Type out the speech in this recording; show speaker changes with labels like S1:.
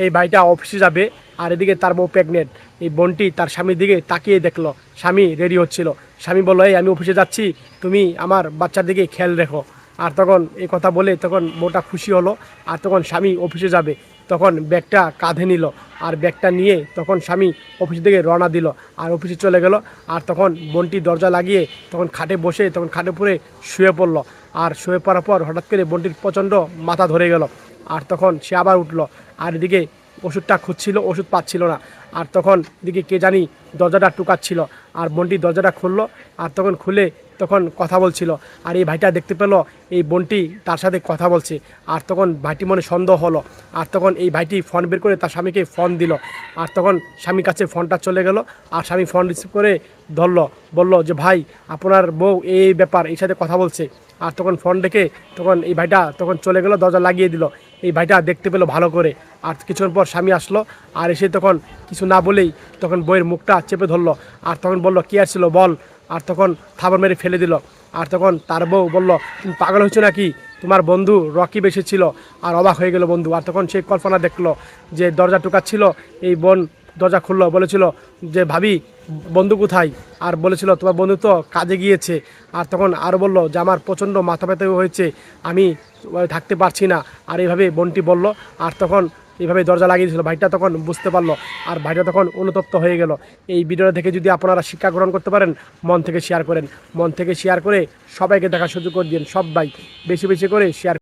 S1: এই ভাইটা অফিসে যাবে আর এদিকে তার বউ প্রেগনেন্ট। এই বোনটি তার স্বামীর দিকে তাকিয়ে দেখলো, স্বামী রেডি হচ্ছিল। স্বামী বললো, এই আমি অফিসে যাচ্ছি, তুমি আমার বাচ্চার দিকে খেয়াল রেখো। আর তখন এই কথা বলে তখন বউটা খুশি হলো। আর তখন স্বামী অফিসে যাবে, তখন ব্যাগটা কাঁধে নিল। আর ব্যাগটা নিয়ে তখন স্বামী অফিস থেকে রওনা দিল আর অফিসে চলে গেল। আর তখন বোনটি দরজা লাগিয়ে তখন খাটে বসে তখন খাটে পরে শুয়ে পড়লো। আর শুয়ে পড়ার পর হঠাৎ করে বোনটির প্রচণ্ড মাথা ধরে গেল। আর তখন সে আবার উঠলো। আর এদিকে ওষুধটা খুঁজছিল, ওষুধ পাচ্ছিল না। আর তখন এদিকে কে জানি দরজাটা টুকাচ্ছিল। আর বোনটি দরজাটা খুললো। আর তখন খুলে তখন কথা বলছিল। আর এই ভাইটা দেখতে পেল এই বোনটি তার সাথে কথা বলছে। আর তখন ভাইটি মনে সন্দেহ হলো। আর তখন এই ভাইটি ফোন বের করে তার স্বামীকে ফোন দিল। আর তখন স্বামীর কাছে ফোনটা চলে গেল। আর স্বামী ফোন রিসিভ করে ধরলো, বলল যে ভাই আপনার বউ এই ব্যাপার, এই সাথে কথা বলছে। আর তখন ফোন রেখে তখন এই ভাইটা তখন চলে গেল, দরজা লাগিয়ে দিল। এই ভাইটা দেখতে পেলো ভালো করে। আর কিছুক্ষণ পর স্বামী আসলো। আর এসে তখন কিছু না বলেই তখন বইয়ের মুখটা চেপে ধরলো। আর তখন বলল, কী আসছিল বল। আর তখন থাবড় মেরে ফেলে দিল। আর তখন তার বউ বলল, তুমি পাগল হয়েছো নাকি, তোমার বন্ধু রকি এসেছিল। আর অবাক হয়ে গেল বন্ধু। আর তখন সেই কল্পনা দেখলো যে দরজা টুকাচ্ছিল, এই বোন দরজা খুললো, বলেছিল যে ভাবি বন্ধু কোথায়। আর বলেছিল তোমার বন্ধু তো কাজে গিয়েছে। আর তখন আরও বললো যে আমার প্রচণ্ড মাথা ব্যথা হয়েছে, আমি থাকতে পারছি না। আর এইভাবে বোনটি বলল। আর তখন এইভাবে দরজা লাগিয়ে দিয়েছিল। ভাইটা তখন বুঝতে পারলো। আর ভাইটা তখন অনুতপ্ত হয়ে গেল। এই ভিডিওটা দেখে যদি আপনারা শিক্ষা গ্রহণ করতে পারেন, মন থেকে শেয়ার করেন। মন থেকে শেয়ার করে সবাইকে দেখার সুযোগ করে দিন। সবাই বেশি বেশি করে শেয়ার